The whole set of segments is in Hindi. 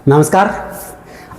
नमस्कार।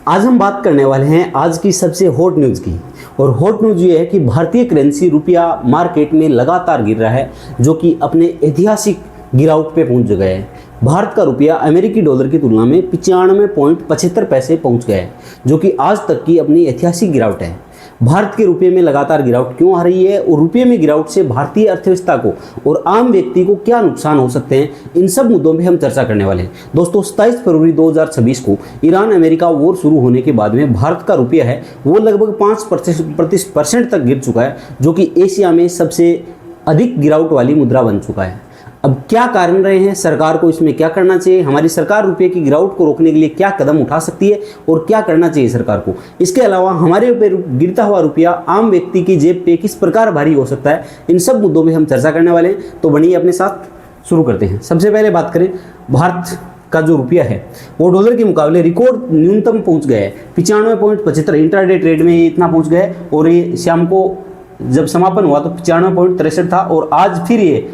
आज हम बात करने वाले हैं आज की सबसे हॉट न्यूज़ की। और हॉट न्यूज़ ये है कि भारतीय करेंसी रुपया मार्केट में लगातार गिर रहा है, जो कि अपने ऐतिहासिक गिरावट पे पहुंच गया है। भारत का रुपया अमेरिकी डॉलर की तुलना में 95.75 पैसे पहुंच गया है, जो कि आज तक की अपनी ऐतिहासिक गिरावट है। भारत के रुपये में लगातार गिरावट क्यों आ रही है और रुपये में गिरावट से भारतीय अर्थव्यवस्था को और आम व्यक्ति को क्या नुकसान हो सकते हैं, इन सब मुद्दों में हम चर्चा करने वाले हैं। दोस्तों, 27 फरवरी 2026 को ईरान अमेरिका वॉर शुरू होने के बाद में भारत का रुपया है वो लगभग 5% तक गिर चुका है, जो कि एशिया में सबसे अधिक गिरावट वाली मुद्रा बन चुका है। अब क्या कारण रहे हैं, सरकार को इसमें क्या करना चाहिए, हमारी सरकार रुपये की गिरावट को रोकने के लिए क्या कदम उठा सकती है और क्या करना चाहिए सरकार को। इसके अलावा हमारे ऊपर गिरता हुआ रुपया आम व्यक्ति की जेब पे किस प्रकार भारी हो सकता है, इन सब मुद्दों में हम चर्चा करने वाले हैं। तो बनिए अपने साथ शुरू करते हैं। सबसे पहले बात करें, भारत का जो रुपया है वो डॉलर के मुकाबले रिकॉर्ड न्यूनतम पहुँच गया है। 95.75 इंट्राडे ट्रेड में इतना पहुँच गया है और ये शाम को जब समापन हुआ तो 95.63 था और आज फिर ये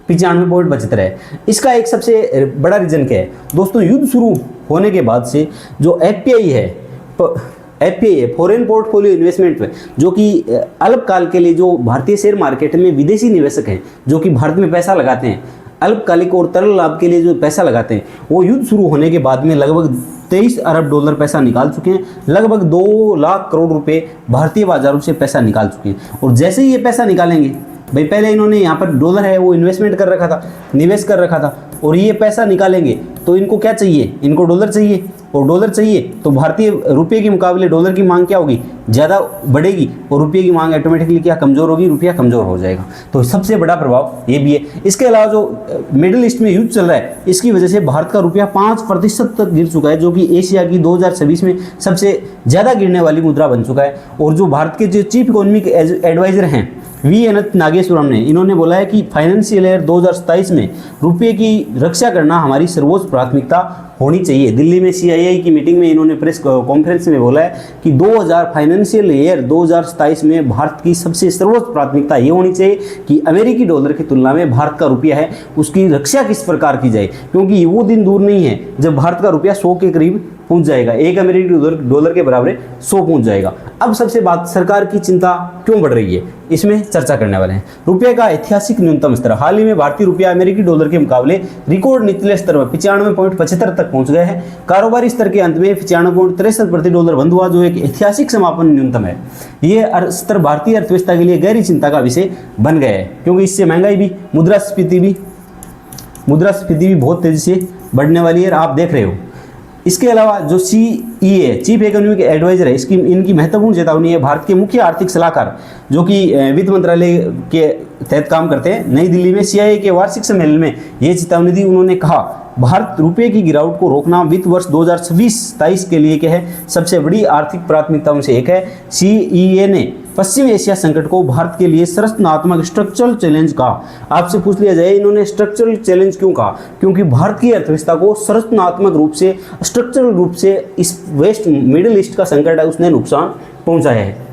95.75 है। इसका एक सबसे बड़ा रीजन क्या है दोस्तों, युद्ध शुरू होने के बाद से जो एफपीआई है फॉरेन पोर्टफोलियो इन्वेस्टमेंट में, जो कि अल्पकाल के लिए जो भारतीय शेयर मार्केट में विदेशी निवेशक हैं जो कि भारत में पैसा लगाते हैं, अल्पकालिक और तरल लाभ के लिए जो पैसा लगाते हैं, वो युद्ध शुरू होने के बाद में लगभग 23 अरब डॉलर पैसा निकाल चुके हैं। लगभग 2 लाख करोड़ रुपए भारतीय बाजारों से पैसा निकाल चुके हैं। और जैसे ही ये पैसा निकालेंगे, भाई पहले इन्होंने यहाँ पर डॉलर है वो इन्वेस्टमेंट कर रखा था, निवेश कर रखा था, और ये पैसा निकालेंगे तो इनको क्या चाहिए, इनको डॉलर चाहिए। और डॉलर चाहिए तो भारतीय रुपये के मुकाबले डॉलर की मांग क्या होगी, ज़्यादा बढ़ेगी और रुपये की मांग ऑटोमेटिकली क्या कमज़ोर होगी, रुपया कमज़ोर हो जाएगा। तो सबसे बड़ा प्रभाव ये भी है। इसके अलावा जो मिडिल ईस्ट में युद्ध चल रहा है, इसकी वजह से भारत का रुपया 5% तक गिर चुका है, जो कि एशिया की 2026 में सबसे ज़्यादा गिरने वाली मुद्रा बन चुका है। और जो भारत के जो चीफ इकोनॉमिक एडवाइजर हैं वी अनंत नागेश्वरम ने, इन्होंने बोला है कि फाइनेंशियल ईयर 2027 में रुपये की रक्षा करना हमारी सर्वोच्च प्राथमिकता होनी चाहिए। दिल्ली में सीआईआई की मीटिंग में इन्होंने प्रेस कॉन्फ्रेंस में बोला है कि 2000 फाइनेंशियल ईयर 2027 में भारत की सबसे सर्वोच्च प्राथमिकता ये होनी चाहिए कि अमेरिकी डॉलर की तुलना में भारत का रुपया है उसकी रक्षा किस प्रकार की जाए, क्योंकि वो दिन दूर नहीं है जब भारत का रुपया 100 के करीब पहुंच जाएगा, एक अमेरिकी डॉलर के बराबर 100 पहुंच जाएगा। अब सबसे बात, सरकार की चिंता क्यों बढ़ रही है, इसमें चर्चा करने वाले हैं। रुपये का ऐतिहासिक न्यूनतम स्तर, हाल ही में भारतीय रुपया अमेरिकी डॉलर के मुकाबले रिकॉर्ड निचले स्तर में 95.75 तक पहुंच गए हैं। कारोबारी स्तर के अंत में 95.63 प्रति डॉलर बंद हुआ, जो एक ऐतिहासिक समापन न्यूनतम है। ये स्तर भारतीय अर्थव्यवस्था के लिए गहरी चिंता का विषय बन गया है, क्योंकि इससे महंगाई भी, मुद्रास्फीति भी बहुत तेजी से बढ़ने वाली है, आप देख रहे हो। इसके अलावा जो CEA चीफ इकोनॉमिक एडवाइजर है, इनकी महत्वपूर्ण चेतावनी है। भारत के मुख्य आर्थिक सलाहकार जो कि वित्त मंत्रालय के तहत काम करते हैं, नई दिल्ली में CIA के वार्षिक सम्मेलन में ये चेतावनी दी। उन्होंने कहा, भारत रुपये की गिरावट को रोकना वित्त वर्ष 2026-27 के लिए क्या है सबसे बड़ी आर्थिक प्राथमिकताओं से एक है। CEA ने पश्चिम एशिया संकट को भारत के लिए संरचनात्मक स्ट्रक्चरल चैलेंज कहा। आपसे पूछ लिया जाए इन्होंने स्ट्रक्चरल चैलेंज क्यों कहा, क्योंकि भारत की अर्थव्यवस्था को संरचनात्मक रूप से, स्ट्रक्चरल रूप से इस वेस्ट मिडिल ईस्ट का संकट है उसने नुकसान पहुंचाया है।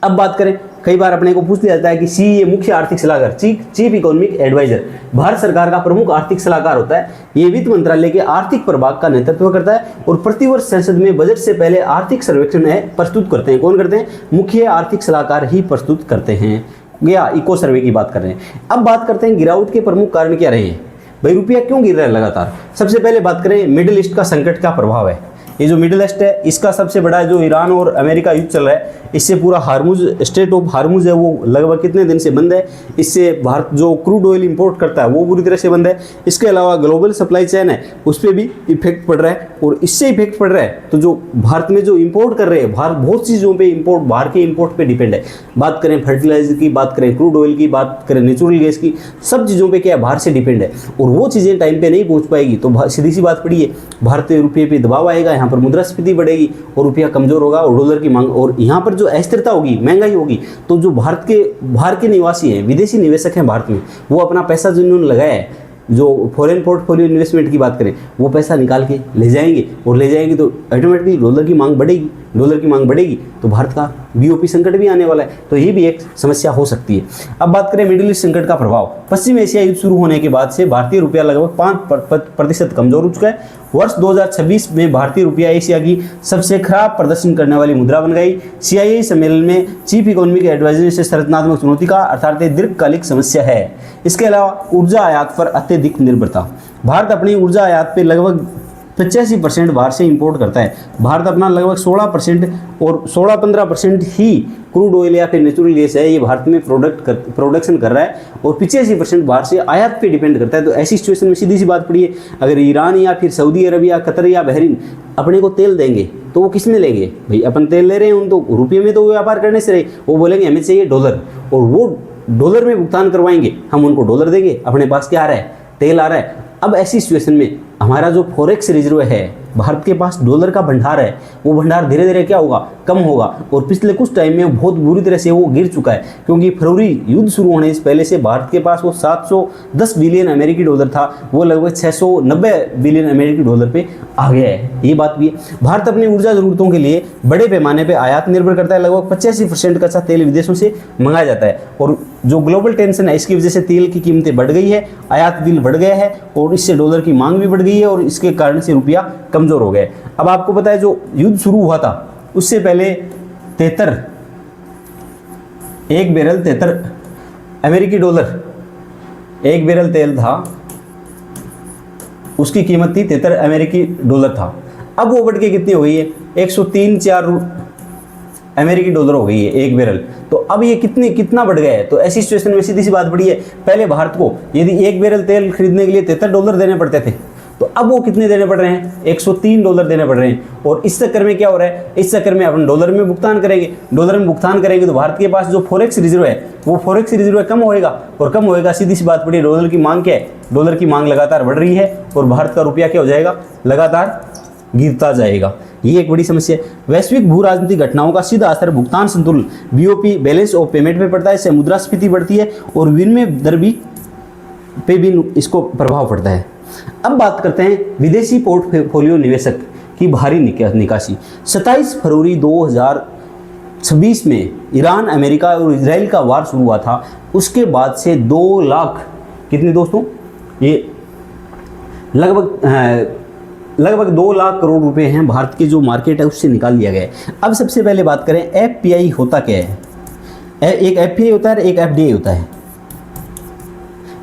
अब बात करें, कई बार अपने को पूछ लिया जाता है कि CEA मुख्य आर्थिक सलाहकार, चीफ इकोनॉमिक एडवाइजर भारत सरकार का प्रमुख आर्थिक सलाहकार होता है। ये वित्त मंत्रालय के आर्थिक प्रभाग का नेतृत्व करता है और प्रतिवर्ष संसद में बजट से पहले आर्थिक सर्वेक्षण प्रस्तुत करते हैं। कौन करते हैं? मुख्य आर्थिक सलाहकार ही प्रस्तुत करते हैं। या इको सर्वे की बात कर रहे हैं। अब बात करते हैं गिरावट के प्रमुख कारण क्या रहे हैं, भाई रुपया क्यों गिर रहा है लगातार। सबसे पहले बात करें मिडिल ईस्ट का संकट का प्रभाव है। ये जो मिडिल ईस्ट है इसका सबसे बड़ा जो ईरान और अमेरिका युद्ध चल रहा है, इससे पूरा हार्मुज, स्ट्रेट ऑफ हार्मुज है वो लगभग कितने दिन से बंद है। इससे भारत जो क्रूड ऑयल इंपोर्ट करता है वो पूरी तरह से बंद है। इसके अलावा ग्लोबल सप्लाई चेन है उस पर भी इफेक्ट पड़ रहा है। और इससे इफेक्ट पड़ रहा है तो जो भारत में जो इंपोर्ट कर रहे हैं, भारत बहुत सी चीज़ों पे इंपोर्ट, बाहर के इंपोर्ट पे डिपेंड है। बात करें फर्टिलाइजर की, बात करें क्रूड ऑयल की, बात करें नेचुरल गैस की, सब चीज़ों पे क्या है बाहर से डिपेंड है। और वो चीज़ें टाइम पे नहीं पहुँच पाएगी तो सीधी सी बात पड़ी है, भारतीय रुपये पे दबाव आएगा, यहाँ पर मुद्रास्फीति बढ़ेगी और रुपया कमजोर होगा और डॉलर की मांग, और यहाँ पर जो अस्थिरता होगी, महंगाई होगी, तो जो बाहर के निवासी हैं, विदेशी निवेशक हैं भारत में, वो अपना पैसा जिन्होंने लगाया है, जो फॉरेन पोर्टफोलियो इन्वेस्टमेंट की बात करें, वो पैसा निकाल के ले जाएंगे और ले जाएंगे तो ऑटोमेटिकली डॉलर की मांग बढ़ेगी। डॉलर की मांग बढ़ेगी तो भारत का बीओपी संकट भी आने वाला है, तो ये भी एक समस्या हो सकती है। अब बात करें मिडिल ईस्ट संकट का प्रभाव। पश्चिम एशिया युद्ध शुरू होने के बाद से भारतीय रुपया लगभग 5% कमजोर हो चुका है। वर्ष 2026 में भारतीय रुपया एशिया की सबसे खराब प्रदर्शन करने वाली मुद्रा बन गई। CII सम्मेलन में चीफ इकोनॉमिक एडवाइजर ने इसे संरचनात्मक चुनौती का अर्थात दीर्घकालिक समस्या है। इसके अलावा ऊर्जा आयात पर अत्यधिक निर्भरता। भारत अपनी ऊर्जा आयात पे लगभग 85% बाहर से इंपोर्ट करता है। भारत अपना लगभग 16% और 16-15% ही क्रूड ऑयल या फिर नेचुरल गैस है, ये भारत में प्रोडक्शन कर रहा है और 85% बाहर से आयात पे डिपेंड करता है। तो ऐसी सिचुएशन में सीधी सी बात पड़ी है, अगर ईरान या फिर सऊदी अरब या कतर या बहरीन अपने को तेल देंगे तो वो किस में लेंगे? भाई अपन तेल ले रहे हैं, उन तो रुपये में तो व्यापार करने से रहे, वो बोलेंगे हमें चाहिए डॉलर, और वो डॉलर में भुगतान करवाएंगे, हम उनको डॉलर देंगे, अपने पास क्या आ रहा है? तेल आ रहा है। अब ऐसी सिचुएशन में हमारा जो फॉरेक्स रिजर्व है, भारत के पास डॉलर का भंडार है, वो भंडार धीरे धीरे क्या होगा? कम होगा। और पिछले कुछ टाइम में बहुत बुरी तरह से वो गिर चुका है, क्योंकि फरवरी युद्ध शुरू होने से पहले से भारत के पास वो 710 बिलियन अमेरिकी डॉलर था, वो लगभग 690 बिलियन अमेरिकी डॉलर पे आ गया है। ये बात भी है। भारत अपनी ऊर्जा जरूरतों के लिए बड़े पैमाने पर आयात निर्भर करता है। लगभग 85% कच्चा तेल विदेशों से मंगाया जाता है, और जो ग्लोबल टेंशन है इसकी वजह से तेल की कीमतें बढ़ गई है, आयात बिल बढ़ गया है, और इससे डॉलर की मांग भी बढ़ गई है, और इसके कारण से रुपया कमजोर हो गया। अब आपको पता है जो युद्ध शुरू हुआ था उससे पहले 73 एक बैरल 73 अमेरिकी डॉलर एक बैरल तेल था, उसकी कीमत थी 73 अमेरिकी डॉलर था। अब वो बढ़ के कितनी हो गई है? 103-4 अमेरिकी डॉलर हो गई है एक बैरल। तो अब ये कितना बढ़ गया है? तो ऐसी सिचुएशन में सीधी सी बात पड़ी है, पहले भारत को यदि एक बैरल तेल खरीदने के लिए 73 डॉलर देने पड़ते थे, तो अब वो कितने देने पड़ रहे हैं? 103 डॉलर देने पड़ रहे हैं। और इस चक्कर में क्या हो रहा है? इस चक्कर में अपन डॉलर में भुगतान करेंगे, डॉलर में भुगतान करेंगे तो भारत के पास जो फॉरेक्स रिजर्व है वो फॉरेक्स रिजर्व कम होएगा, और कम होएगा, सीधी सी बात पड़ी, डॉलर की मांग क्या है? डॉलर की मांग लगातार बढ़ रही है, और भारत का रुपया क्या हो जाएगा? लगातार गिरता जाएगा। ये एक बड़ी समस्या है। वैश्विक भू राजनीतिक घटनाओं का सीधा असर भुगतान संतुलन बीओपी बैलेंस ऑफ पेमेंट में पड़ता है। इससे मुद्रास्फीति बढ़ती है और विनिमय दर पे भी इसको प्रभाव पड़ता है। अब बात करते हैं विदेशी पोर्टफोलियो निवेशक की भारी निकासी। 27 फरवरी 2026 में ईरान, अमेरिका और इजराइल का वार शुरू हुआ था। उसके बाद से 2 लाख कितने दोस्तों? ये लगभग 2 लाख करोड़ रुपए हैं भारत की जो मार्केट है उससे निकाल लिया गया है। अब सबसे पहले बात करें FPI होता क्या है? एक FPI होता है, एक FDI होता है।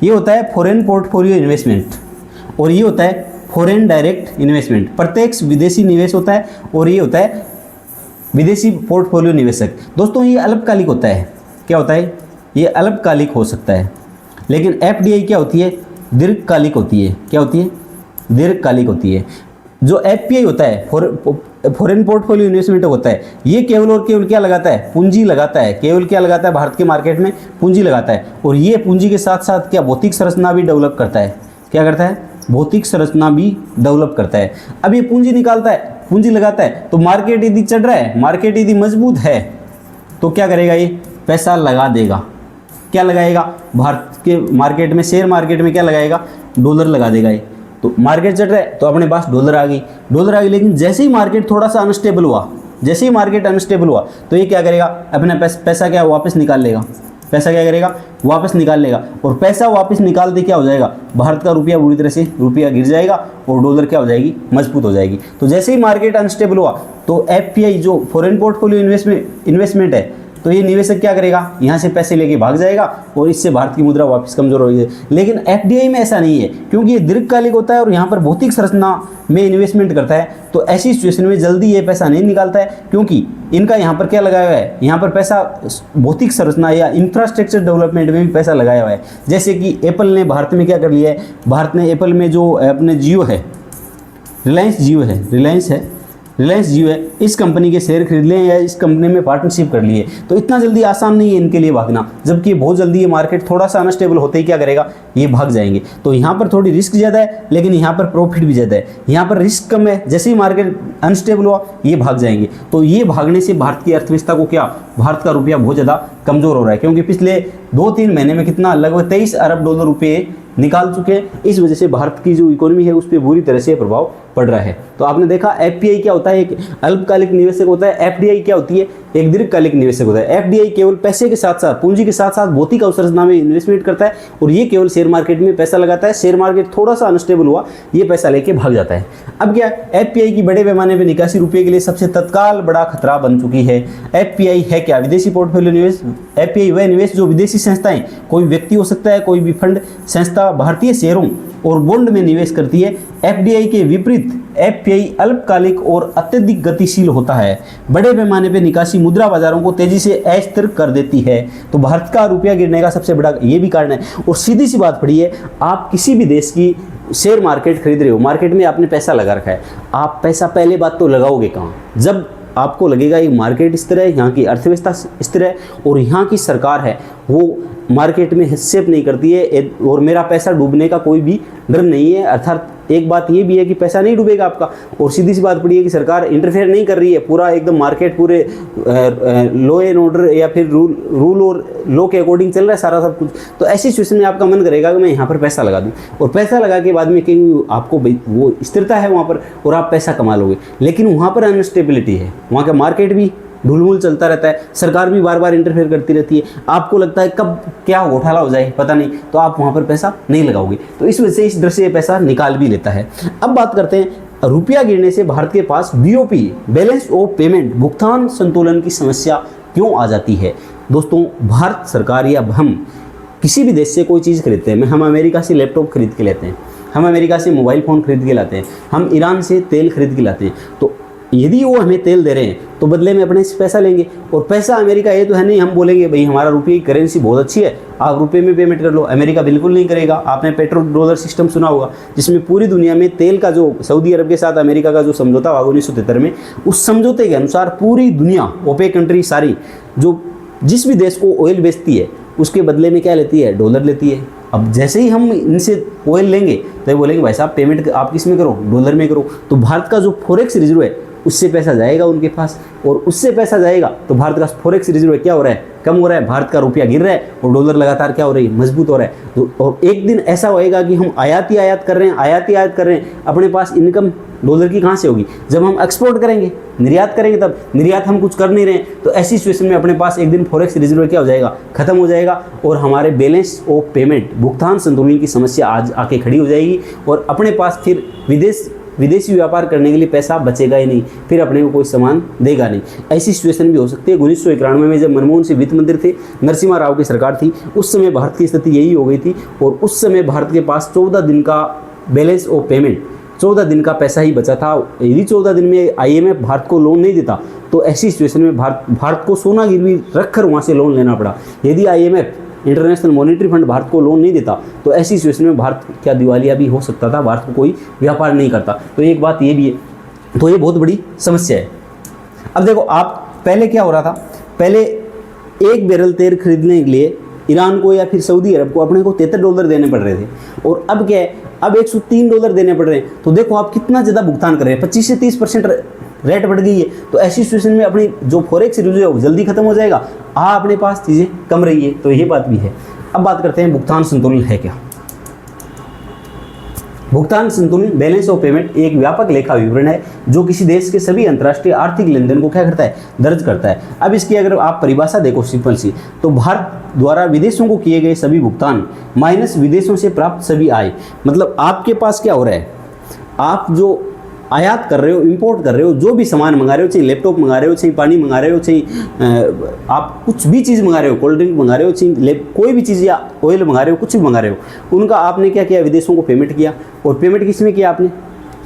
ये होता है फॉरेन पोर्टफोलियो इन्वेस्टमेंट, और ये होता है फॉरेन डायरेक्ट इन्वेस्टमेंट, प्रत्यक्ष विदेशी निवेश होता है, और ये होता है विदेशी पोर्टफोलियो निवेशक। दोस्तों ये अल्पकालिक होता है। क्या होता है? ये अल्पकालिक हो सकता है। लेकिन FDI क्या होती है? दीर्घकालिक होती है। क्या होती है? दीर्घकालिक होती है। जो FPI होता है, फॉरेन पोर्टफोलियो इन्वेस्टमेंट होता है, ये केवल और केवल क्या लगाता है? पूंजी लगाता है। केवल क्या लगाता है? भारत के मार्केट में पूंजी लगाता है, और ये पूंजी के साथ साथ क्या भौतिक संरचना भी डेवलप करता है। क्या करता है? भौतिक संरचना भी डेवलप करता है। अब ये पूंजी निकालता है, पूंजी लगाता है, तो मार्केट यदि चढ़ रहा है, मार्केट यदि मजबूत है, तो क्या करेगा? ये पैसा लगा देगा। क्या लगाएगा? भारत के मार्केट में, शेयर मार्केट में क्या लगाएगा? डॉलर लगा देगा। ये तो मार्केट चढ़ रहा है तो अपने पास डॉलर आ गई। लेकिन जैसे ही मार्केट थोड़ा सा अनस्टेबल हुआ, तो ये क्या करेगा? अपना पैसा क्या वापस निकाल लेगा। पैसा क्या करेगा? वापस निकाल लेगा, और पैसा वापस निकालते क्या हो जाएगा? भारत का रुपया बुरी तरह से रुपया गिर जाएगा, और डॉलर क्या हो जाएगी? मजबूत हो जाएगी। तो जैसे ही मार्केट अनस्टेबल हुआ तो FPI जो फॉरेन पोर्टफोलियो इन्वेस्टमेंट है, तो ये निवेशक क्या करेगा? यहाँ से पैसे लेके भाग जाएगा, और इससे भारत की मुद्रा वापस कमजोर होगी। लेकिन FDI में ऐसा नहीं है, क्योंकि ये दीर्घकालिक होता है और यहाँ पर भौतिक संरचना में इन्वेस्टमेंट करता है। तो ऐसी सिचुएशन में जल्दी ये पैसा नहीं निकालता है, क्योंकि इनका यहाँ पर क्या लगाया हुआ है? यहाँ पर पैसा भौतिक संरचना या इंफ्रास्ट्रक्चर डेवलपमेंट में भी पैसा लगाया हुआ है। जैसे कि एप्पल ने भारत में क्या कर लिया है? भारत ने एप्पल में जो अपने जियो है, रिलायंस जियो है, इस कंपनी के शेयर खरीद लें या इस कंपनी में पार्टनरशिप कर लिए। तो इतना जल्दी आसान नहीं है इनके लिए भागना, जबकि बहुत जल्दी ये मार्केट थोड़ा सा अनस्टेबल होते ही क्या करेगा? ये भाग जाएंगे। तो यहाँ पर थोड़ी रिस्क ज़्यादा है, लेकिन यहाँ पर प्रॉफिट भी ज़्यादा है। यहाँ पर रिस्क कम है, जैसे ही मार्केट अनस्टेबल हुआ ये भाग जाएंगे। तो ये भागने से भारत की अर्थव्यवस्था को क्या? भारत का रुपया बहुत ज़्यादा कमज़ोर हो रहा है, क्योंकि पिछले 2-3 महीने में कितना? लगभग 23 अरब डॉलर रुपये निकाल चुके हैं। इस वजह से भारत की जो इकोनॉमी है उस पर बुरी तरह से प्रभाव पड़ रहा है। तो आपने देखा एफपीआई क्या होता है, एक अल्पकालिक निवेशक होता है, एफडीआई क्या होती है, एक दीर्घकालिक निवेशक होता है। एफडीआई केवल पैसे के साथ साथ, पूंजी के साथ साथ भौतिक अवसंरचना में इन्वेस्टमेंट करता है और ये केवल शेयर मार्केट में पैसा लगाता है। शेयर मार्केट थोड़ा सा अनस्टेबल हुआ, ये पैसा लेके भाग जाता है। अब क्या, एफपीआई की बड़े पैमाने पर निकासी रुपये के लिए सबसे तत्काल बड़ा खतरा बन चुकी है। एफपीआई है क्या, विदेशी पोर्टफोलियो निवेश। एफपीआई वह निवेश जो विदेशी संस्थाएं, कोई व्यक्ति हो सकता है, कोई भी फंड संस्था भारतीय शेयरों और बॉन्ड में निवेश करती है। एफडीआई के विपरीत एफपीआई अल्पकालिक और अत्यधिक गतिशील होता है। बड़े पैमाने पर निकासी मुद्रा बाजारों को तेजी से अस्थिर कर देती है। तो भारत का रुपया गिरने का सबसे बड़ा ये भी कारण है। और सीधी सी बात पड़ी है, आप किसी भी देश की शेयर मार्केट खरीद रहे हो, मार्केट में आपने पैसा लगा रखा है, आप पैसा पहले बात तो लगाओगे कहाँ, जब आपको लगेगा ये मार्केट इस तरह है, यहाँ की अर्थव्यवस्था इस तरह है और यहाँ की सरकार है वो मार्केट में हस्तक्षेप नहीं करती है और मेरा पैसा डूबने का कोई भी डर नहीं है। अर्थात एक बात ये भी है कि पैसा नहीं डूबेगा आपका, और सीधी सी बात पड़ी है कि सरकार इंटरफेयर नहीं कर रही है, पूरा एकदम मार्केट पूरे लॉ एंड ऑर्डर या फिर रूल और लॉ के अकॉर्डिंग चल रहा है सारा सब कुछ। तो ऐसी सिचुएशन में आपका मन करेगा कि मैं यहाँ पर पैसा लगा दूँ, और पैसा लगा के बाद में कि आपको वो स्थिरता है वहाँ पर और आप पैसा कमा लोगे, लेकिन वहाँ पर अनस्टेबिलिटी है, वहाँ का मार्केट भी ढुलमुल चलता रहता है, सरकार भी बार बार इंटरफेयर करती रहती है, आपको लगता है कब क्या घोटाला हो जाए पता नहीं, तो आप वहाँ पर पैसा नहीं लगाओगे। तो इस वजह से इस दर से ये पैसा निकाल भी लेता है। अब बात करते हैं रुपया गिरने से भारत के पास बीओपी, बैलेंस ऑफ पेमेंट, भुगतान संतुलन की समस्या क्यों आ जाती है। दोस्तों, भारत सरकार या हम किसी भी देश से कोई चीज़ खरीदते हैं, हम अमेरिका से लैपटॉप खरीद के लेते हैं, हम अमेरिका से मोबाइल फ़ोन खरीद के लाते हैं, हम ईरान से तेल खरीद के लाते हैं, तो यदि वो हमें तेल दे रहे हैं तो बदले में अपने से पैसा लेंगे, और पैसा अमेरिका ये तो है नहीं हम बोलेंगे भाई हमारा रुपये की करेंसी बहुत अच्छी है, आप रुपये में पेमेंट कर लो। अमेरिका बिल्कुल नहीं करेगा। आपने पेट्रोल डॉलर सिस्टम सुना होगा, जिसमें पूरी दुनिया में तेल का जो सऊदी अरब के साथ अमेरिका का जो समझौता हुआ 1973 में, उस समझौते के अनुसार पूरी दुनिया, ओपेक कंट्री सारी, जो जिस भी देश को ऑयल बेचती है उसके बदले में क्या लेती है, डॉलर लेती है। अब जैसे ही हम इनसे ऑयल लेंगे तो ये बोलेंगे भाई साहब पेमेंट आप किस में करो, डॉलर में करो। तो भारत का जो फॉरेक्स रिजर्व है उससे पैसा जाएगा उनके पास, और उससे पैसा जाएगा तो भारत का फॉरेक्स रिजर्व क्या हो रहा है, कम हो रहा है, भारत का रुपया गिर रहा है और डॉलर लगातार क्या हो रही है, मजबूत हो रहा है। तो और एक दिन ऐसा होएगा कि हम आयात कर रहे हैं, अपने पास इनकम डॉलर की कहाँ से होगी, जब हम एक्सपोर्ट करेंगे, निर्यात करेंगे, तब निर्यात हम कुछ कर नहीं रहे हैं। तो ऐसी सिचुएशन में अपने पास एक दिन फॉरेक्स रिजर्व क्या हो जाएगा, खत्म हो जाएगा, और हमारे बैलेंस ऑफ पेमेंट, भुगतान संतुलन की समस्या आज आके खड़ी हो जाएगी, और अपने पास फिर विदेशी व्यापार करने के लिए पैसा बचेगा ही नहीं, फिर अपने को कोई सामान देगा नहीं। ऐसी सिचुएशन भी हो सकती है। 1991 में जब मनमोहन सिंह वित्त मंत्री थे, नरसिम्हा राव की सरकार थी, उस समय भारत की स्थिति यही हो गई थी, और उस समय भारत के पास 14 दिन का बैलेंस ऑफ पेमेंट, 14 दिन का पैसा ही बचा था। यदि 14 दिन में IMF भारत को लोन नहीं देता तो ऐसी सिचुएशन में भारत को सोना गिरवी रखकर वहाँ से लोन लेना पड़ा। यदि IMF, international monetary fund, Bharat को लोन नहीं देता तो ऐसी सिचुएशन में भारत क्या दिवालिया भी हो सकता था, भारत को कोई व्यापार नहीं करता। तो एक बात ये भी है, तो ये बहुत बड़ी समस्या है। अब देखो, आप पहले क्या हो रहा था, पहले एक बैरल तेल खरीदने के लिए ईरान को या फिर सऊदी अरब को अपने को $33 देने पड़ रहे थे, और अब क्या है, अब $103 देने पड़ रहे हैं। तो देखो आप कितना ज़्यादा भुगतान कर रहे हैं, 25 से 30% रेट बढ़ गई है। तो ऐसी सिचुएशन में अपनी जो फॉरेक्स रिजर्व है वो जल्दी खत्म हो जाएगा, अपने पास चीज़ें कम रही है, तो ये बात भी है। अब बात करते हैं भुगतान संतुलन है क्या। भुगतान संतुलन, बैलेंस ऑफ पेमेंट, एक व्यापक लेखा विवरण है जो किसी देश के सभी अंतर्राष्ट्रीय आर्थिक लेनदेन को क्या करता है, दर्ज करता है। अब इसकी अगर आप परिभाषा देखो सिंपल सी, तो भारत द्वारा विदेशों को किए गए सभी भुगतान माइनस विदेशों से प्राप्त सभी आय। मतलब आपके पास क्या हो रहा है, आप जो आयात कर रहे हो, इंपोर्ट कर रहे हो, जो भी सामान मंगा रहे हो, चाहे लैपटॉप मंगा रहे हो, चाहे पानी मंगा रहे हो, चाहे आप कुछ भी चीज़ मंगा रहे हो, कोल्ड ड्रिंक मंगा रहे हो, चाहे कोई भी चीज़ या ऑयल मंगा रहे हो, कुछ भी मंगा रहे हो, उनका आपने क्या किया, विदेशों को पेमेंट किया। और पेमेंट किस में किया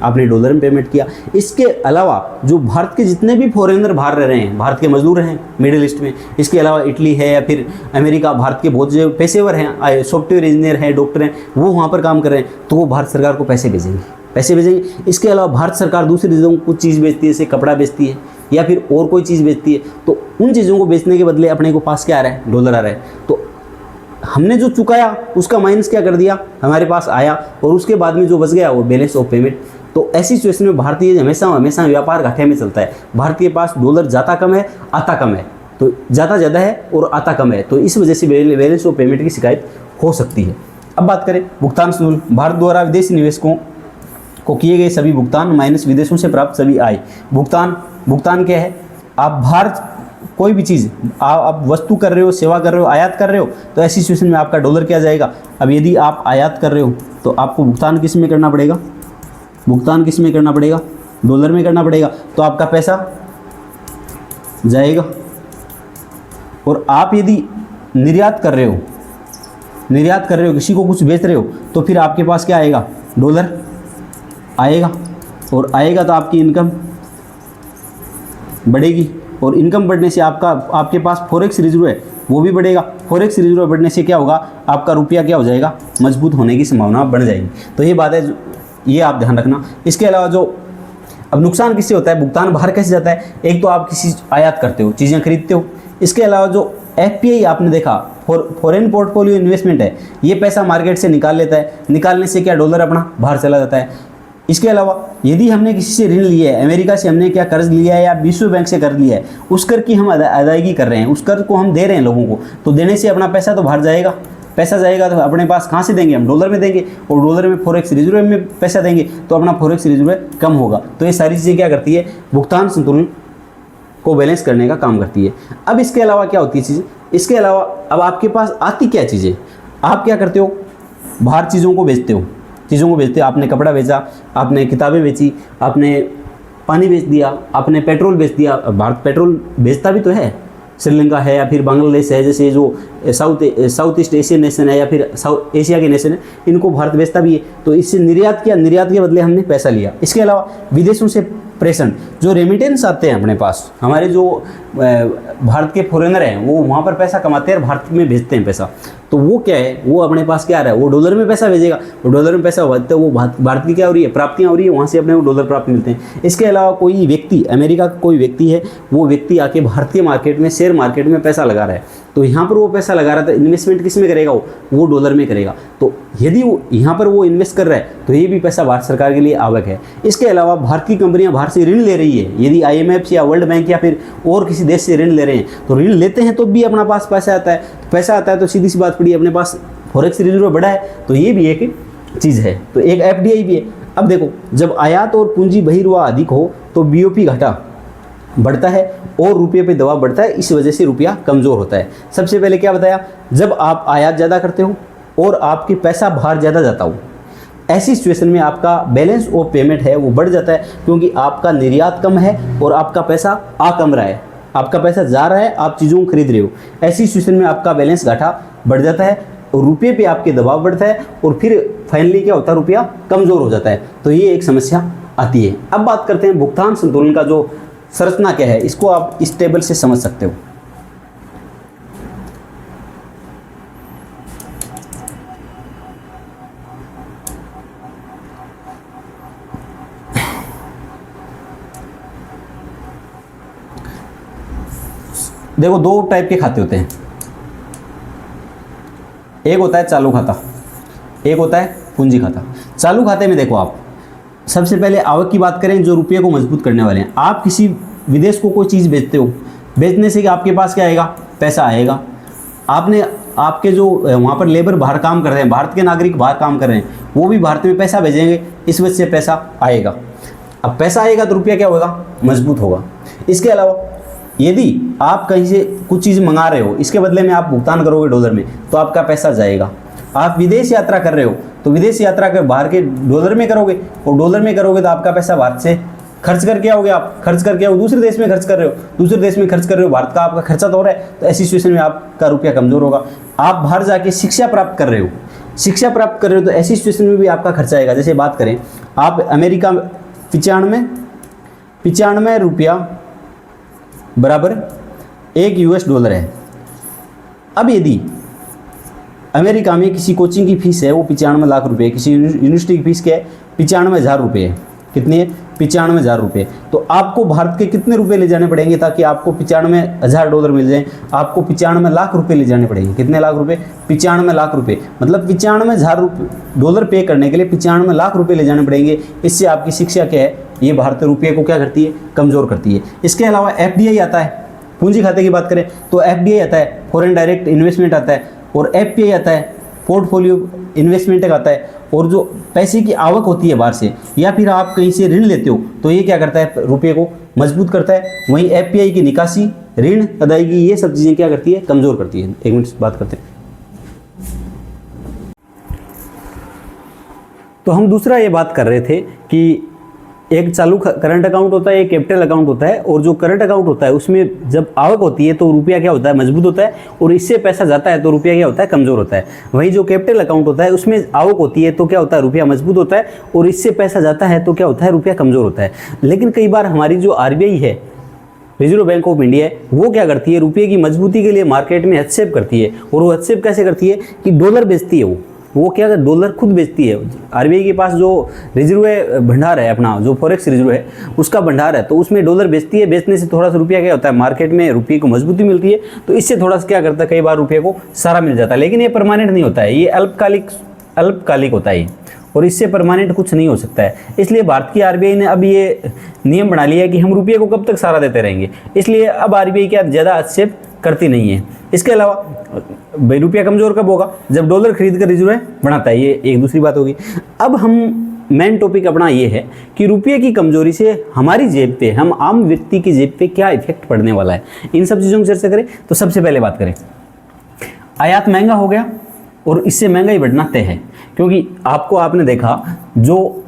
आपने डॉलर में पेमेंट किया। इसके अलावा जो भारत के जितने भी फॉरेनर बाहर रह रहे हैं, भारत के मजदूर हैं मिडिल ईस्ट में, इसके अलावा इटली है या फिर अमेरिका, भारत के बहुत जो पेशेवर हैं, सॉफ्टवेयर इंजीनियर हैं, डॉक्टर हैं, वो वहाँ पर काम कर रहे हैं, तो वो भारत सरकार को पैसे भेजेंगे। इसके अलावा भारत सरकार दूसरी चीज़ों कुछ चीज़ बेचती है, जैसे कपड़ा बेचती है या फिर और कोई चीज़ बेचती है, तो उन चीज़ों को बेचने के बदले अपने को पास क्या आ रहा है, डॉलर आ रहा है। तो हमने जो चुकाया उसका माइनस क्या कर दिया, हमारे पास आया, और उसके बाद में जो बच गया वो बैलेंस ऑफ पेमेंट। तो ऐसी सिचुएशन में भारतीय हमेशा व्यापार घाटे में चलता है। भारत के पास डॉलर जाता कम है, आता कम है, तो जाता ज़्यादा है और आता कम है, तो इस वजह से बैलेंस ऑफ पेमेंट की शिकायत हो सकती है। अब बात करें भुगतान संतुलन। भारत द्वारा विदेशी निवेशकों को किए गए सभी भुगतान माइनस विदेशों से प्राप्त सभी आय। भुगतान क्या है? आप बाहर कोई भी चीज़ आप वस्तु कर रहे हो, सेवा कर रहे हो, आयात कर रहे हो, तो ऐसी सिचुएशन में आपका डॉलर क्या जाएगा? अब यदि आप आयात कर रहे हो तो आपको भुगतान किस में करना पड़ेगा? भुगतान किस में करना पड़ेगा? डॉलर में करना पड़ेगा। तो आपका पैसा जाएगा। और आप यदि निर्यात कर रहे हो, किसी को कुछ बेच रहे हो, तो फिर आपके पास क्या आएगा? डॉलर आएगा। और आएगा तो आपकी इनकम बढ़ेगी, और इनकम बढ़ने से आपके पास फॉरेक्स रिजर्व है वो भी बढ़ेगा। फॉरेक्स रिजर्व बढ़ने से क्या होगा? आपका रुपया क्या हो जाएगा? मजबूत होने की संभावना बढ़ जाएगी। तो ये बात है, ये आप ध्यान रखना। इसके अलावा जो अब नुकसान किससे होता है? भुगतान बाहर कैसे जाता है? एक तो आप किसी आयात करते हो, चीज़ें खरीदते हो। इसके अलावा जो FPI आपने देखा, फॉरेन पोर्टफोलियो इन्वेस्टमेंट है, ये पैसा मार्केट से निकाल लेता है। निकालने से क्या? डॉलर अपना बाहर चला जाता है। इसके अलावा यदि हमने किसी से ऋण लिया है, अमेरिका से हमने क्या कर्ज लिया है या विश्व बैंक से कर्ज लिया है, उस कर की हम अदायगी कर रहे हैं, उस कर्ज को हम दे रहे हैं लोगों को, तो देने से अपना पैसा तो बाहर जाएगा। पैसा जाएगा तो अपने पास कहाँ से देंगे? हम डॉलर में देंगे, और डॉलर में फॉरेक्स रिजर्व में पैसा देंगे तो अपना फॉरेक्स रिजर्व कम होगा। तो ये सारी चीज़ें क्या करती है? भुगतान संतुलन को बैलेंस करने का काम करती है। अब इसके अलावा क्या होती है चीज़ें? इसके अलावा अब आपके पास आती क्या चीज़ें? आप क्या करते हो? बाहर चीज़ों को बेचते हो। आपने कपड़ा बेचा, आपने किताबें बेची, आपने पानी बेच दिया, आपने पेट्रोल बेच दिया। भारत पेट्रोल बेचता भी तो है, श्रीलंका है या फिर बांग्लादेश है, जैसे जो साउथ ईस्ट एशियन नेशन है या फिर साउथ एशिया के नेशन है, इनको भारत बेचता भी है। तो इससे निर्यात किया, निर्यात के बदले हमने पैसा लिया। इसके अलावा विदेशों से प्रेषण, जो रेमिटेंस आते हैं अपने पास, हमारे जो भारत के फॉरेनर हैं वो वहाँ पर पैसा कमाते हैं और भारत में भेजते हैं पैसा, तो वो क्या है? वो अपने पास क्या आ रहा है? वो डॉलर में पैसा भेजेगा। वो डॉलर में पैसा होता है, वो भारत की क्या हो रही है? प्राप्तियाँ हो रही है, वहाँ से अपने को डॉलर प्राप्त मिलते हैं। इसके अलावा कोई व्यक्ति, अमेरिका का कोई व्यक्ति है, वो व्यक्ति आके भारतीय मार्केट में, शेयर मार्केट में पैसा लगा रहा है, तो यहाँ पर वो पैसा लगा रहा था, इन्वेस्टमेंट किस में करेगा? वो डॉलर में करेगा। तो यदि वो यहाँ पर वो इन्वेस्ट कर रहा है तो ये भी पैसा भारत सरकार के लिए आवक है। इसके अलावा भारतीय कंपनियाँ बाहर से ऋण ले रही है, यदि IMF या वर्ल्ड बैंक या फिर और किसी देश से ऋण ले रहे हैं, तो ऋण लेते हैं तो भी अपना पास पैसा आता है। पैसा आता है तो सीधी सी बात पड़ी, अपने पास फॉरेक्स रिजर्व बढ़ा है, तो ये भी एक चीज़ है। तो एक FDI भी है। अब देखो, जब आयात और पूंजी बहिर्वाह अधिक हो तो BOP घाटा बढ़ता है और रुपये पे दबाव बढ़ता है, इस वजह से रुपया कमज़ोर होता है। सबसे पहले क्या बताया? जब आप आयात ज़्यादा करते हो और आपके पैसा बाहर ज़्यादा जाता हो, ऐसी सिचुएशन में आपका बैलेंस ऑफ पेमेंट है वो बढ़ जाता है, क्योंकि आपका निर्यात कम है और आपका पैसा आ कम रहा है, आपका पैसा जा रहा है, आप चीज़ों को खरीद रहे हो। ऐसी सिचुएशन में आपका बैलेंस घाटा बढ़ जाता है और रुपये पे आपके दबाव बढ़ता है, और फिर फाइनली क्या होता है? रुपया कमज़ोर हो जाता है। तो ये एक समस्या आती है। अब बात करते हैं भुगतान संतुलन का जो संरचना क्या है, इसको आप इस टेबल से समझ सकते हो। देखो, दो टाइप के खाते होते हैं, एक होता है चालू खाता, एक होता है पूंजी खाता। चालू खाते में देखो, आप सबसे पहले आवक की बात करें, जो रुपये को मजबूत करने वाले हैं। आप किसी विदेश को कोई चीज़ बेचते हो, बेचने से आपके पास क्या आएगा? पैसा आएगा। आपके जो वहाँ पर लेबर बाहर काम कर रहे हैं, भारत के नागरिक बाहर काम कर रहे हैं, वो भी भारत में पैसा भेजेंगे, इस वजह से पैसा आएगा। अब पैसा आएगा तो रुपया क्या होगा? मजबूत होगा। इसके अलावा यदि आप कहीं से कुछ चीज़ मंगा रहे हो, इसके बदले में आप भुगतान करोगे डॉलर में, तो आपका पैसा जाएगा। आप विदेश यात्रा कर रहे हो तो विदेश यात्रा के बाहर के डॉलर में करोगे, और डॉलर में करोगे तो आपका पैसा भारत से खर्च करके आओगे। आप खर्च करके आओ, दूसरे देश में खर्च कर रहे हो, दूसरे देश में खर्च कर रहे हो, भारत का आपका खर्चा तो हो रहा है, तो ऐसी सिचुएशन में आपका रुपया कमज़ोर होगा। आप बाहर जाके शिक्षा प्राप्त कर रहे हो, तो ऐसी सिचुएशन में भी आपका खर्चा आएगा। जैसे बात करें, आप अमेरिका 95 रुपया बराबर $1 है। अब यदि अमेरिका में किसी कोचिंग की फीस है वो 95 लाख रुपए, किसी यूनिवर्सिटी की फीस क्या है? 95,000 रुपये है। कितनी है? 95,000 रुपये। तो आपको भारत के कितने रुपए ले जाने पड़ेंगे ताकि आपको $95,000 मिल जाए? आपको 95 लाख रुपये ले जाने पड़ेंगे। कितने लाख रुपए? 95 लाख रुपये। मतलब $95,000 पे करने के लिए 95 लाख रुपये ले जाने पड़ेंगे। इससे आपकी शिक्षा क्या है? ये भारतीय रुपये को क्या करती है? कमज़ोर करती है। इसके अलावा FDI आता है। पूंजी खाते की बात करें तो FDI आता है, फॉरेन डायरेक्ट इन्वेस्टमेंट आता है, और FPI आता है, पोर्टफोलियो इन्वेस्टमेंट आता है, और जो पैसे की आवक होती है बाहर से, या फिर आप कहीं से ऋण लेते हो, तो ये क्या करता है, रुपये को मजबूत करता है। वहीं एफपीआई की निकासी, ऋण अदायगी, ये सब चीज़ें क्या करती है, कमज़ोर करती है। एक मिनट बात करते हैं। तो हम दूसरा ये बात कर रहे थे कि एक चालू करंट अकाउंट होता है, एक कैपिटल अकाउंट होता है, और जो करंट अकाउंट होता है उसमें जब आवक होती है तो रुपया क्या होता है, मजबूत होता है, और इससे पैसा जाता है तो रुपया क्या होता है, कमज़ोर होता है। वहीं जो कैपिटल अकाउंट होता है उसमें आवक होती है तो क्या होता है, रुपया मजबूत होता है, और इससे पैसा जाता है तो क्या होता है, रुपया कमज़ोर होता है। लेकिन कई बार हमारी जो आरबीआई है, रिजर्व बैंक ऑफ इंडिया है, वो क्या करती है, रुपये की मजबूती के लिए मार्केट में हस्तक्षेप करती है। और वो हस्तक्षेप कैसे करती है कि डॉलर बेचती है। वो क्या, डॉलर खुद बेचती है। आरबीआई के पास जो रिजर्व है, भंडार है अपना, जो फॉरेक्स रिजर्व है उसका भंडार है, तो उसमें डॉलर बेचती है। बेचने से थोड़ा सा रुपया क्या होता है, मार्केट में रुपये को मजबूती मिलती है, तो इससे थोड़ा सा क्या करता है, कई बार रुपये को सारा मिल जाता है। लेकिन ये परमानेंट नहीं होता है, ये अल्पकालिक होता है, और इससे परमानेंट कुछ नहीं हो सकता है। इसलिए भारत की आरबीआई ने अब ये नियम बना लिया है कि हम रुपये को कब तक सहारा देते रहेंगे। इसलिए अब आरबीआई क्या ज़्यादा हस्तक्षेप करती नहीं है। इसके अलावा भाई रुपया कमज़ोर कब होगा, जब डॉलर खरीद कर रिजर्व बढ़ाता है, ये एक दूसरी बात होगी। अब हम मेन टॉपिक अपना ये है कि रुपये की कमजोरी से हमारी जेब पे, हम आम व्यक्ति की जेब पे क्या इफेक्ट पड़ने वाला है, इन सब चीज़ों की चर्चा करें। तो सबसे पहले बात करें, आयात महंगा हो गया और इससे महंगाई बढ़ना तय है। क्योंकि आपने देखा, जो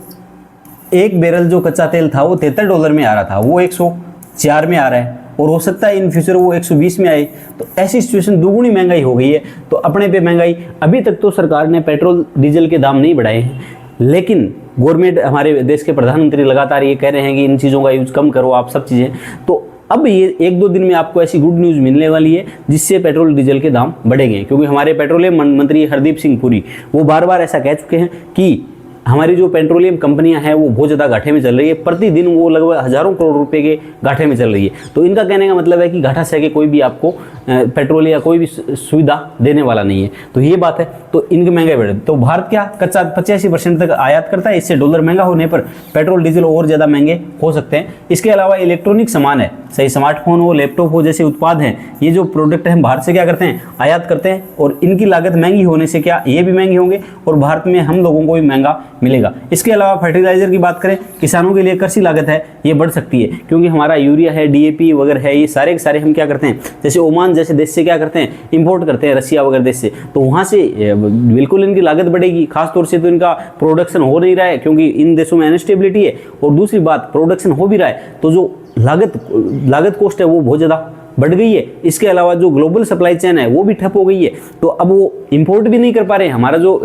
एक बैरल जो कच्चा तेल था वो $73 में आ रहा था, वो 104 में आ रहा है, और हो सकता है इन फ्यूचर वो 120 में आए। तो ऐसी सिचुएशन, दुगुनी महंगाई हो गई है। तो अपने पे महंगाई, अभी तक तो सरकार ने पेट्रोल डीजल के दाम नहीं बढ़ाए हैं, लेकिन गवर्नमेंट, हमारे देश के प्रधानमंत्री लगातार ये कह रहे हैं कि इन चीज़ों का यूज कम करो आप, सब चीज़ें। तो अब ये 1-2 दिन में आपको ऐसी गुड न्यूज़ मिलने वाली है जिससे पेट्रोल डीजल के दाम बढ़ेंगे। क्योंकि हमारे पेट्रोलियम मंत्री हरदीप सिंह पुरी वो बार बार ऐसा कह चुके हैं कि हमारी जो पेट्रोलियम कंपनियां हैं वो बहुत ज़्यादा घाटे में चल रही है। प्रतिदिन वो लगभग हज़ारों करोड़ रुपए के घाटे में चल रही है। तो इनका कहने का मतलब है कि घाटा सह के कोई भी आपको पेट्रोल या कोई भी सुविधा देने वाला नहीं है। तो ये बात है, तो इनकी महंगाई बढ़े। तो भारत क्या कच्चा 85% तक आयात करता है, इससे डॉलर महंगा होने पर पेट्रोल डीजल और ज़्यादा महंगे हो सकते हैं। इसके अलावा इलेक्ट्रॉनिक सामान है, सही स्मार्टफोन हो, लैपटॉप हो, जैसे उत्पाद हैं, ये जो प्रोडक्ट हैं बाहर से क्या करते हैं, आयात करते हैं, और इनकी लागत महंगी होने से क्या ये भी महंगे होंगे और भारत में हम लोगों को भी महंगा मिलेगा। इसके अलावा फर्टिलाइजर की बात करें, किसानों के लिए कृषि लागत है ये बढ़ सकती है, क्योंकि हमारा यूरिया है, डीएपी वगैरह है, ये सारे के सारे हम क्या करते हैं, जैसे ओमान जैसे देश से क्या करते हैं, इंपोर्ट करते हैं, रसिया वगैरह देश से। तो वहाँ से बिल्कुल इनकी लागत बढ़ेगी। खासतौर से तो इनका प्रोडक्शन हो नहीं रहा है, क्योंकि इन देशों में अनस्टेबिलिटी है। और दूसरी बात, प्रोडक्शन हो भी रहा है तो जो लागत कॉस्ट है वो बहुत ज़्यादा बढ़ गई है। इसके अलावा जो ग्लोबल सप्लाई चेन है वो भी ठप हो गई है। तो अब वो इंपोर्ट भी नहीं कर पा रहे हैं, हमारा जो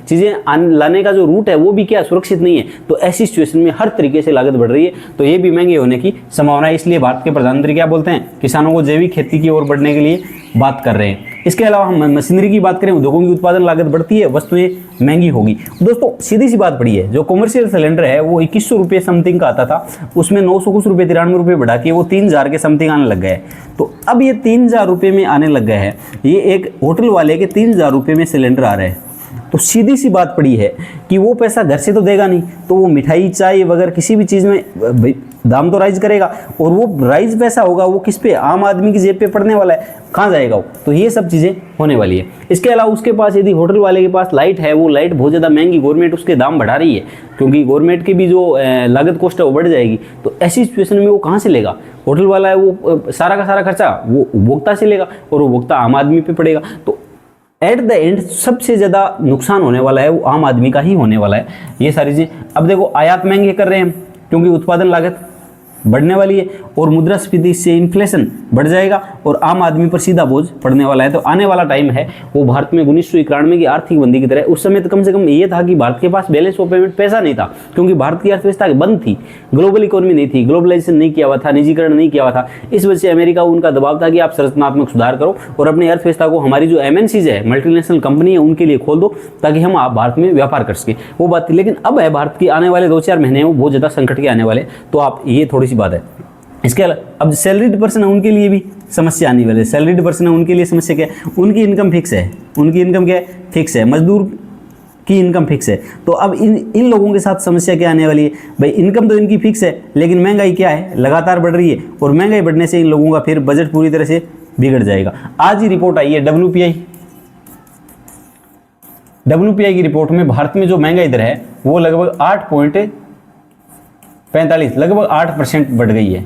चीज़ें लाने का जो रूट है वो भी क्या सुरक्षित नहीं है। तो ऐसी सिचुएशन में हर तरीके से लागत बढ़ रही है, तो ये भी महंगे होने की संभावना है। इसलिए भारत के प्रधानमंत्री क्या बोलते हैं, किसानों को जैविक खेती की ओर बढ़ने के लिए बात कर रहे हैं। इसके अलावा हम मशीनरी की बात करें, उद्योगों की उत्पादन लागत बढ़ती है, वस्तुएं महंगी होगी। दोस्तों सीधी सी बात पड़ी है, जो कमर्शियल सिलेंडर है वो 2100 रुपये समथिंग का आता था, उसमें 900 कुछ रुपये 93 रुपये बढ़ा के वो 3000 के समथिंग आने लग गए। तो अब ये 3000 रुपये में आने लग गए हैं। ये एक होटल वाले के 3000 रुपये में सिलेंडर आ रहे हैं। तो सीधी सी बात पड़ी है कि वो पैसा घर से तो देगा नहीं, तो वो मिठाई चाय वगैरह किसी भी चीज़ में दाम तो राइज करेगा, और वो राइज पैसा होगा वो किस पे, आम आदमी की जेब पे पड़ने वाला है, कहाँ जाएगा वो। तो ये सब चीज़ें होने वाली है। इसके अलावा उसके पास, यदि होटल वाले के पास लाइट है, वो लाइट बहुत ज़्यादा महंगी, गवर्नमेंट उसके दाम बढ़ा रही है, क्योंकि गवर्नमेंट की भी जो लागत कॉस्ट है वो बढ़ जाएगी। तो ऐसी सिचुएशन में वो कहाँ से लेगा, होटल वाला है वो सारा का सारा खर्चा वो उपभोक्ता से लेगा, और उपभोक्ता आम आदमी पे पड़ेगा। तो एट द एंड सबसे ज़्यादा नुकसान होने वाला है वो आम आदमी का ही होने वाला है। ये सारी चीज़ें, अब देखो आयात महंगे कर रहे हैं क्योंकि उत्पादन लागत बढ़ने वाली है, और मुद्रास्फीति से इन्फ्लेशन बढ़ जाएगा और आम आदमी पर सीधा बोझ पड़ने वाला है। तो आने वाला टाइम है वो भारत में 1991 की आर्थिक मंदी की तरह। उस समय तो कम से कम ये था कि भारत के पास बैलेंस ऑफ पेमेंट पैसा नहीं था, क्योंकि भारत की अर्थव्यवस्था बंद थी, ग्लोबल इकोनॉमी नहीं थी, ग्लोबलाइजेशन नहीं किया हुआ था, निजीकरण नहीं किया हुआ था। इस वजह से अमेरिका उनका दबाव था कि आप संरचनात्मक सुधार करो और अपनी अर्थव्यवस्था को, हमारी जो एमएनसीज है, मल्टीनेशनल कंपनी है, उनके लिए खोल दो ताकि हम आप भारत में व्यापार कर सकें, वो बात थी। लेकिन अब है भारत की आने वाले 2-4 महीने वो बहुत ज़्यादा संकट के आने वाले। तो आप ये थोड़ी सी बात है। इसके अलावा अब सैलरीड पर्सन है उनके लिए भी समस्या आने वाली है। सैलरीड पर्सन है उनके लिए समस्या क्या है, उनकी इनकम फिक्स है, उनकी इनकम क्या है, फिक्स है, मजदूर की इनकम फिक्स है। तो अब इन लोगों के साथ समस्या क्या आने वाली है, भाई इनकम तो इनकी फिक्स है, लेकिन महंगाई क्या है, लगातार बढ़ रही है, और महंगाई बढ़ने से इन लोगों का फिर बजट पूरी तरह से बिगड़ जाएगा। आज ही रिपोर्ट आई है WPI WPI की रिपोर्ट में भारत में जो महंगाई दर है वो लगभग 8.45 लगभग 8% बढ़ गई है।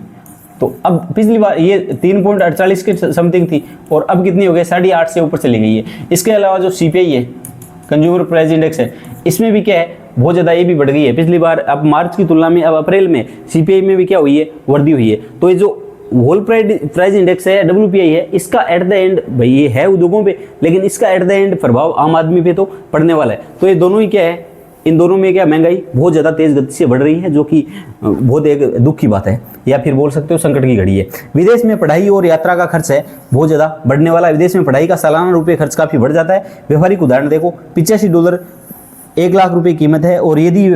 तो अब पिछली बार ये 3.48 के समथिंग थी और अब कितनी हो गई, 8.5 से ऊपर चली गई है। इसके अलावा जो CPI है, कंज्यूमर प्राइस इंडेक्स है, इसमें भी क्या है, बहुत ज़्यादा ये भी बढ़ गई है पिछली बार। अब मार्च की तुलना में अब अप्रैल में CPI में भी क्या हुई है, वृद्धि हुई है। तो ये जो होल प्राइस इंडेक्स है, WPI है, इसका एट द एंड भाई ये है उद्योगों पे, लेकिन इसका एट द एंड प्रभाव आम आदमी पे तो पड़ने वाला है। तो ये दोनों ही क्या है, इन दोनों में क्या महंगाई बहुत ज़्यादा तेज़ गति से बढ़ रही है, जो कि बहुत एक दुख की बात है, या फिर बोल सकते हो संकट की घड़ी है। विदेश में पढ़ाई और यात्रा का खर्च है बहुत ज़्यादा बढ़ने वाला है। विदेश में पढ़ाई का सालाना रुपये खर्च काफ़ी बढ़ जाता है। व्यवहारिक उदाहरण देखो, $85 1 लाख रुपए कीमत है, और यदि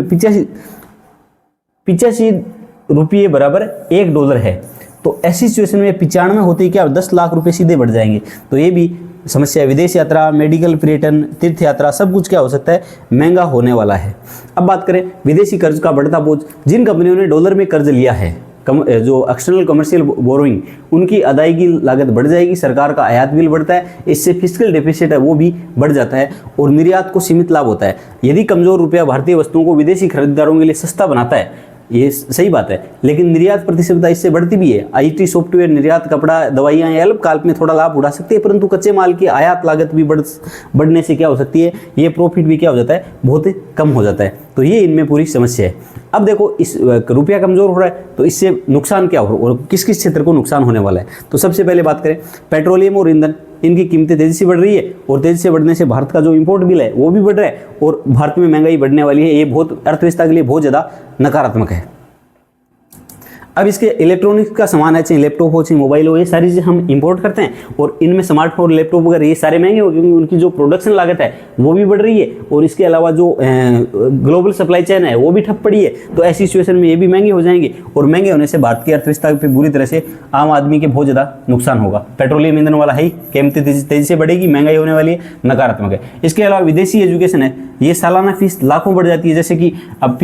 85 रुपये बराबर $1 है, तो ऐसी सिचुएशन में 95 होते ही क्या 10 लाख रुपए सीधे बढ़ जाएंगे। तो ये भी समस्या है। विदेश यात्रा, मेडिकल पर्यटन, तीर्थ यात्रा, सब कुछ क्या हो सकता है, महंगा होने वाला है। अब बात करें विदेशी कर्ज का बढ़ता बोझ। जिन कंपनियों ने डॉलर में कर्ज लिया है, जो एक्सटर्नल कमर्शियल बोरोइंग, उनकी अदायगी लागत बढ़ जाएगी। सरकार का आयात बिल बढ़ता है, इससे फिस्कल डेफिसिट है वो भी बढ़ जाता है, और निर्यात को सीमित लाभ होता है। यदि कमजोर रुपया भारतीय वस्तुओं को विदेशी खरीदारों के लिए सस्ता बनाता है, ये सही बात है, लेकिन निर्यात प्रतिस्पर्धा इससे बढ़ती भी है। IT, सॉफ्टवेयर निर्यात, कपड़ा, दवाइयाँ अल्पकाल में थोड़ा लाभ उठा सकती है, परंतु कच्चे माल की आयात लागत भी बढ़ने से क्या हो सकती है, ये प्रॉफिट भी क्या हो जाता है, बहुत कम हो जाता है। तो ये इनमें पूरी समस्या है। अब देखो, इस रुपया कमजोर हो रहा है तो इससे नुकसान क्या हो रहा है, और किस किस क्षेत्र को नुकसान होने वाला है। तो सबसे पहले बात करें पेट्रोलियम और ईंधन, इनकी कीमतें तेजी से बढ़ रही है, और तेजी से बढ़ने से भारत का जो इंपोर्ट बिल है वो भी बढ़ रहा है, और भारत में महंगाई बढ़ने वाली है। ये बहुत अर्थव्यवस्था के लिए बहुत ज़्यादा नकारात्मक है। अब इसके इलेक्ट्रॉनिक्स का सामान है, चाहे लैपटॉप हो, चाहे मोबाइल हो, ये सारी चीज़ें हम इंपोर्ट करते हैं, और इनमें स्मार्टफोन, लैपटॉप वगैरह ये सारे महंगे हो, क्योंकि उनकी जो प्रोडक्शन लागत है वो भी बढ़ रही है, और इसके अलावा जो ग्लोबल सप्लाई चेन है वो भी ठप पड़ी है। तो ऐसी सिचुएशन में ये भी महंगे हो जाएंगे, और महंगे होने से भारत की अर्थव्यवस्था पर बुरी तरह से आम आदमी के बहुत ज़्यादा नुकसान होगा। पेट्रोलियम ईंधन वाला है, कीमतें तेजी से बढ़ेगी, महंगाई होने वाली है, नकारात्मक है। इसके अलावा विदेशी एजुकेशन है, ये सालाना फीस लाखों बढ़ जाती है। जैसे कि अब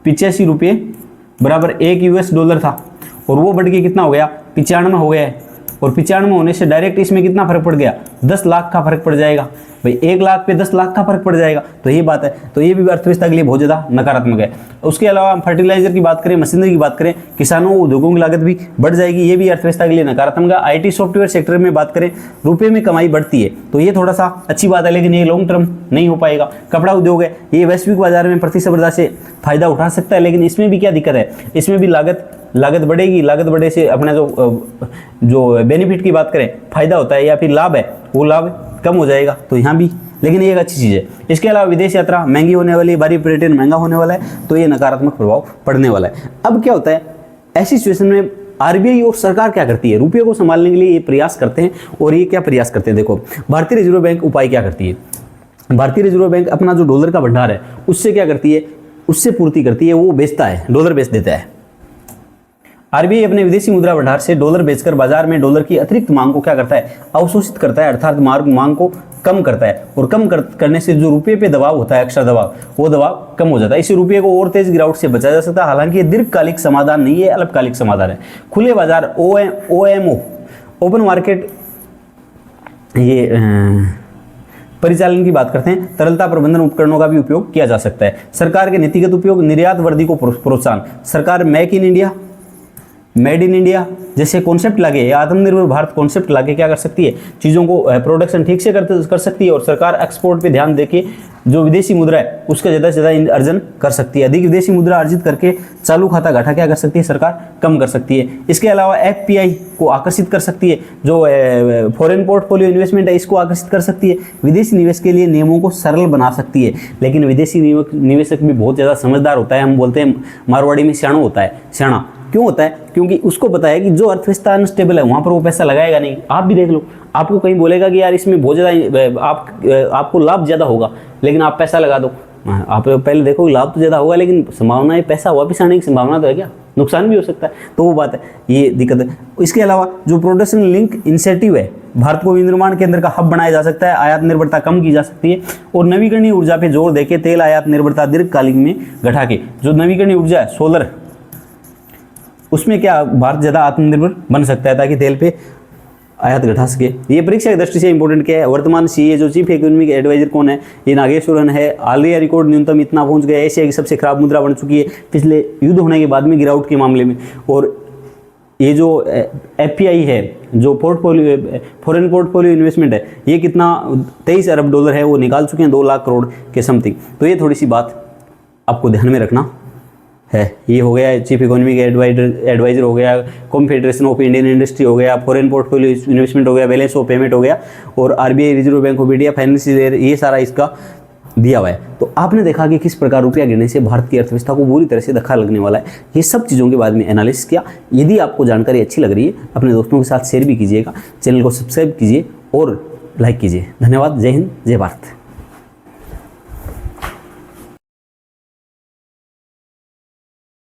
$85 रुपये बराबर $1 था, और वो बढ़ के कितना हो गया, 95 हो गया है, और 95 होने से डायरेक्ट इसमें कितना फर्क पड़ गया, 10 लाख का फर्क पड़ जाएगा। भाई 1 लाख पे 10 लाख का फर्क पड़ जाएगा, तो ये बात है। तो ये भी अर्थव्यवस्था के लिए बहुत ज़्यादा नकारात्मक है। उसके अलावा हम फर्टिलाइजर की बात करें, मशीनरी की बात करें, किसानों, उद्योगों की लागत भी बढ़ जाएगी, ये भी अर्थव्यवस्था के लिए नकारात्मक है। IT, सॉफ्टवेयर सेक्टर में बात करें, रुपये में कमाई बढ़ती है, तो ये थोड़ा सा अच्छी बात है, लेकिन ये लॉन्ग टर्म नहीं हो पाएगा। कपड़ा उद्योग है, ये वैश्विक बाजार में प्रतिस्पर्धा से फायदा उठा सकता है, लेकिन इसमें भी क्या दिक्कत है, इसमें भी लागत बढ़ेगी। लागत बढ़े से अपना जो बेनिफिट की बात करें, फायदा होता है या फिर लाभ है, वो लाभ कम हो जाएगा। तो यहाँ भी, लेकिन ये एक अच्छी चीज़ है। इसके अलावा विदेश यात्रा महंगी होने वाली है, बाहरी पर्यटन महंगा होने वाला है, तो ये नकारात्मक प्रभाव पड़ने वाला है। अब क्या होता है ऐसी सिचुएशन में, RBI और सरकार क्या करती है, रुपये को संभालने के लिए ये प्रयास करते हैं। और ये क्या प्रयास करते हैं, देखो भारतीय रिजर्व बैंक उपाय क्या करती है। भारतीय रिजर्व बैंक अपना जो डॉलर का भंडार है उससे क्या करती है, उससे पूर्ति करती है, वो बेचता है, डॉलर बेच देता है। RBI अपने विदेशी मुद्रा भंडार से डॉलर बेचकर बाजार में डॉलर की अतिरिक्त मांग को क्या करता है, अवशोषित करता है, अर्थात मांग को कम करता है, और कम करने से जो रुपये पे दबाव होता है, एक्स्ट्रा दबाव, वो दबाव कम हो जाता है। इसी रुपये को और तेज गिरावट से बचाया जा सकता है। हालांकि ये दीर्घकालिक समाधान नहीं है, अल्पकालिक समाधान है। खुले बाजार OMO, ओपन मार्केट, ये परिचालन की बात करते हैं, तरलता प्रबंधन उपकरणों का भी उपयोग किया जा सकता है। सरकार के नीतिगत उपयोग, निर्यात वृद्धि को प्रोत्साहन। सरकार make in India, made in India जैसे कॉन्सेप्ट लागे, आत्मनिर्भर भारत कॉन्सेप्ट लागे क्या कर सकती है, चीज़ों को प्रोडक्शन ठीक से कर सकती है, और सरकार एक्सपोर्ट पे ध्यान देके जो विदेशी मुद्रा है उसका ज़्यादा से ज़्यादा अर्जन कर सकती है। अधिक विदेशी मुद्रा अर्जित करके चालू खाता घाटा क्या कर सकती है, सरकार कम कर सकती है। इसके अलावा FPI को आकर्षित कर सकती है, जो फॉरेन पोर्टफोलियो इन्वेस्टमेंट है इसको आकर्षित कर सकती है। विदेशी निवेश के लिए नियमों को सरल बना सकती है। लेकिन विदेशी निवेशक भी बहुत ज़्यादा समझदार होता है, हम बोलते हैं मारवाड़ी में सियाणा होता है। सियाणा क्यों होता है, क्योंकि उसको पता है कि जो अर्थव्यवस्था अनस्टेबल है वहाँ पर वो पैसा लगाएगा नहीं। आप भी देख लो, आपको कहीं बोलेगा कि यार इसमें बहुत ज़्यादा आपको लाभ ज़्यादा होगा, लेकिन आप पैसा लगा दो। आप पहले देखो लाभ तो ज़्यादा होगा, लेकिन संभावना है पैसा वापस आने की संभावना तो है क्या, नुकसान भी हो सकता है। तो वो बात है, ये दिक्कत है। इसके अलावा जो प्रोडक्शन लिंक इंसेंटिव है, भारत को विनिर्माण केंद्र का हब बनाया जा सकता है, आयात निर्भरता कम की जा सकती है, और नवीकरणीय ऊर्जा पे जोर देके तेल आयात निर्भरता दीर्घकालिक में घटा के, जो नवीकरणीय ऊर्जा है सोलर, उसमें क्या भारत ज़्यादा आत्मनिर्भर बन सकता है, ताकि तेल पे आयात घटा सके। ये परीक्षा की दृष्टि से इंपॉर्टेंट क्या है, वर्तमान सीए जो चीफ इकोनॉमिक एडवाइजर कौन है, ये नागेश्वरन है। हालिया रिकॉर्ड न्यूनतम इतना पहुंच गया, एशिया की सबसे खराब मुद्रा बन चुकी है पिछले युद्ध होने के बाद में गिरावट के मामले में। और ये जो एफपीआई है, जो पोर्टफोलियो फॉरेन पोर्टफोलियो इन्वेस्टमेंट है, ये कितना 23 अरब डॉलर है, वो निकाल चुके हैं 2 लाख करोड़ के समथिंग। तो ये थोड़ी सी बात आपको ध्यान में रखना है। ये हो गया चीफ इकोनॉमिक एडवाइजर हो गया, कॉन्फेडरेशन ऑफ इंडियन इंडस्ट्री हो गया, फॉरेन पोर्टफोलियो इन्वेस्टमेंट हो गया, बैलेंस ऑफ पेमेंट हो गया, और RBI reserve bank of India financial, ये सारा इसका दिया हुआ है। तो आपने देखा कि किस प्रकार रुपया गिरने से भारत की अर्थव्यवस्था को बुरी तरह से धक्का लगने वाला है। ये सब चीज़ों के बाद में एनालिसिस किया। यदि आपको जानकारी अच्छी लग रही है, अपने दोस्तों के साथ शेयर भी कीजिएगा, चैनल को सब्सक्राइब कीजिए और लाइक कीजिए। धन्यवाद। जय हिंद, जय भारत।